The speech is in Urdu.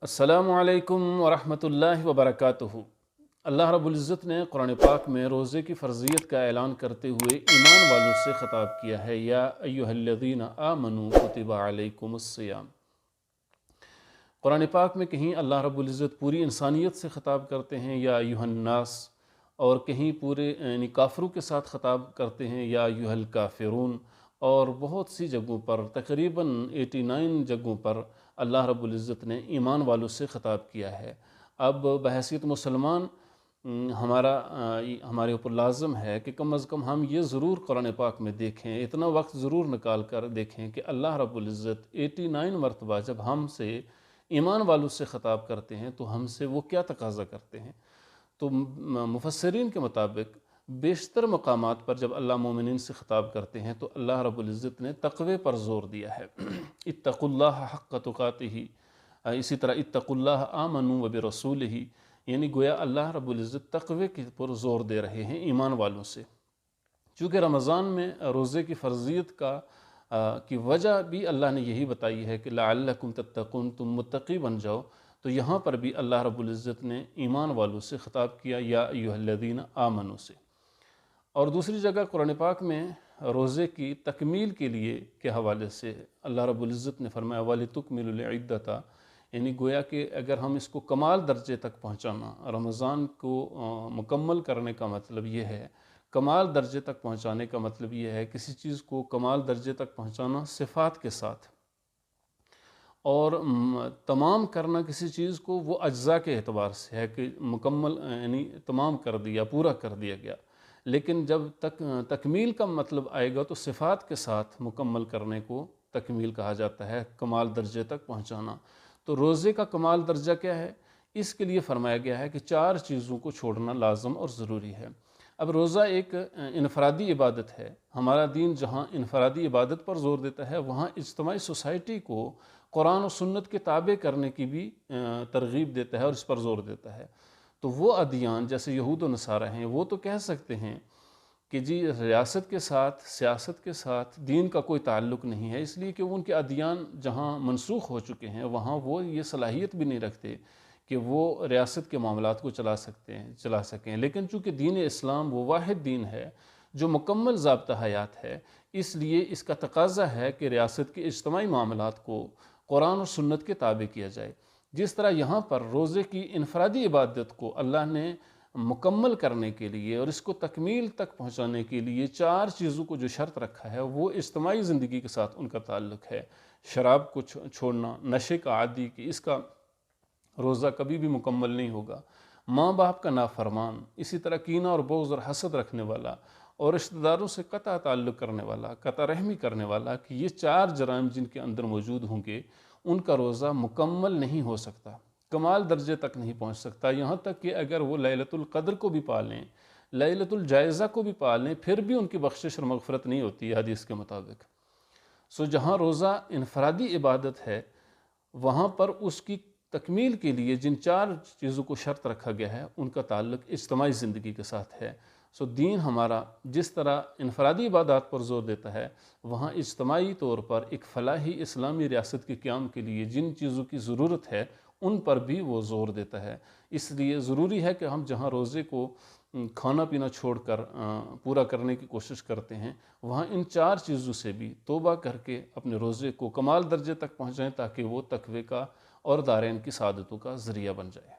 السلام علیکم ورحمۃ اللہ وبرکاتہ۔ اللہ رب العزت نے قرآن پاک میں روزے کی فرضیت کا اعلان کرتے ہوئے ایمان والوں سے خطاب کیا ہے، یا ایھا الذین آمنوا کتب علیکم الصیام۔ قرآن پاک میں کہیں اللہ رب العزت پوری انسانیت سے خطاب کرتے ہیں، یا ایھا الناس، اور کہیں پورے کافروں کے ساتھ خطاب کرتے ہیں، یا ایھا الکافرون، اور بہت سی جگہوں پر تقریباً 89 جگہوں پر اللہ رب العزت نے ایمان والوں سے خطاب کیا ہے۔ اب بحیثیت مسلمان ہمارے اوپر لازم ہے کہ کم از کم ہم یہ ضرور قرآن پاک میں دیکھیں، اتنا وقت ضرور نکال کر دیکھیں کہ اللہ رب العزت 89 مرتبہ جب ہم سے ایمان والوں سے خطاب کرتے ہیں تو ہم سے وہ کیا تقاضا کرتے ہیں۔ تو مفسرین کے مطابق بیشتر مقامات پر جب اللہ مومنین سے خطاب کرتے ہیں تو اللہ رب العزت نے تقوی پر زور دیا ہے، اتقوا اللہ حق تقاتہ، اسی طرح اتقوا اللہ آمنوا وبرسولہ، یعنی گویا اللہ رب العزت تقوی کے پر زور دے رہے ہیں ایمان والوں سے۔ چونکہ رمضان میں روزے کی فرضیت کی وجہ بھی اللہ نے یہی بتائی ہے کہ لعلکم تتقون، تم متقی بن جاؤ، تو یہاں پر بھی اللہ رب العزت نے ایمان والوں سے خطاب کیا، یا ایھا الذین آمنوا سے۔ اور دوسری جگہ قرآن پاک میں روزے کی تکمیل کے لیے کے حوالے سے اللہ رب العزت نے فرمایا وَلِتُكْمِلُوا الْعِدَّةَ، یعنی گویا کہ اگر ہم اس کو کمال درجے تک پہنچانا، رمضان کو مکمل کرنے کا مطلب یہ ہے، کمال درجے تک پہنچانے کا مطلب یہ ہے کسی چیز کو کمال درجے تک پہنچانا صفات کے ساتھ، اور تمام کرنا کسی چیز کو وہ اجزاء کے اعتبار سے ہے کہ مکمل یعنی تمام کر دیا، پورا کر دیا گیا۔ لیکن جب تک تکمیل کا مطلب آئے گا تو صفات کے ساتھ مکمل کرنے کو تکمیل کہا جاتا ہے، کمال درجے تک پہنچانا۔ تو روزے کا کمال درجہ کیا ہے؟ اس کے لیے فرمایا گیا ہے کہ 4 چیزوں کو چھوڑنا لازم اور ضروری ہے۔ اب روزہ ایک انفرادی عبادت ہے، ہمارا دین جہاں انفرادی عبادت پر زور دیتا ہے وہاں اجتماعی سوسائٹی کو قرآن و سنت کے تابع کرنے کی بھی ترغیب دیتا ہے اور اس پر زور دیتا ہے۔ تو وہ ادیان جیسے یہود و نصارہ ہیں وہ تو کہہ سکتے ہیں کہ جی ریاست کے ساتھ، سیاست کے ساتھ دین کا کوئی تعلق نہیں ہے، اس لیے کہ ان کے ادیان جہاں منسوخ ہو چکے ہیں وہاں وہ یہ صلاحیت بھی نہیں رکھتے کہ وہ ریاست کے معاملات کو چلا سکیں۔ لیکن چونکہ دین اسلام وہ واحد دین ہے جو مکمل ضابطہ حیات ہے، اس لیے اس کا تقاضا ہے کہ ریاست کے اجتماعی معاملات کو قرآن و سنت کے تابع کیا جائے۔ جس طرح یہاں پر روزے کی انفرادی عبادت کو اللہ نے مکمل کرنے کے لیے اور اس کو تکمیل تک پہنچانے کے لیے 4 چیزوں کو جو شرط رکھا ہے وہ اجتماعی زندگی کے ساتھ ان کا تعلق ہے۔ شراب کو چھوڑنا، نشے کا عادی کہ اس کا روزہ کبھی بھی مکمل نہیں ہوگا، ماں باپ کا نافرمان، اسی طرح کینہ اور بغض اور حسد رکھنے والا، اور رشتہ داروں سے قطع تعلق کرنے والا، قطع رحمی کرنے والا، کہ یہ 4 جرائم جن کے اندر موجود ہوں گے ان کا روزہ مکمل نہیں ہو سکتا، کمال درجے تک نہیں پہنچ سکتا۔ یہاں تک کہ اگر وہ لیلۃ القدر کو بھی پا لیں، لیلۃ الجائزہ کو بھی پا لیں، پھر بھی ان کی بخشش اور مغفرت نہیں ہوتی ہے حدیث کے مطابق۔ جہاں روزہ انفرادی عبادت ہے وہاں پر اس کی تکمیل کے لیے جن 4 چیزوں کو شرط رکھا گیا ہے ان کا تعلق اجتماعی زندگی کے ساتھ ہے۔ دین ہمارا جس طرح انفرادی عبادات پر زور دیتا ہے وہاں اجتماعی طور پر ایک فلاحی اسلامی ریاست کے قیام کے لیے جن چیزوں کی ضرورت ہے ان پر بھی وہ زور دیتا ہے۔ اس لیے ضروری ہے کہ ہم جہاں روزے کو کھانا پینا چھوڑ کر پورا کرنے کی کوشش کرتے ہیں وہاں ان 4 چیزوں سے بھی توبہ کر کے اپنے روزے کو کمال درجے تک پہنچائیں تاکہ وہ تقوی کا اور دارین کی سعادتوں کا ذریعہ بن جائے۔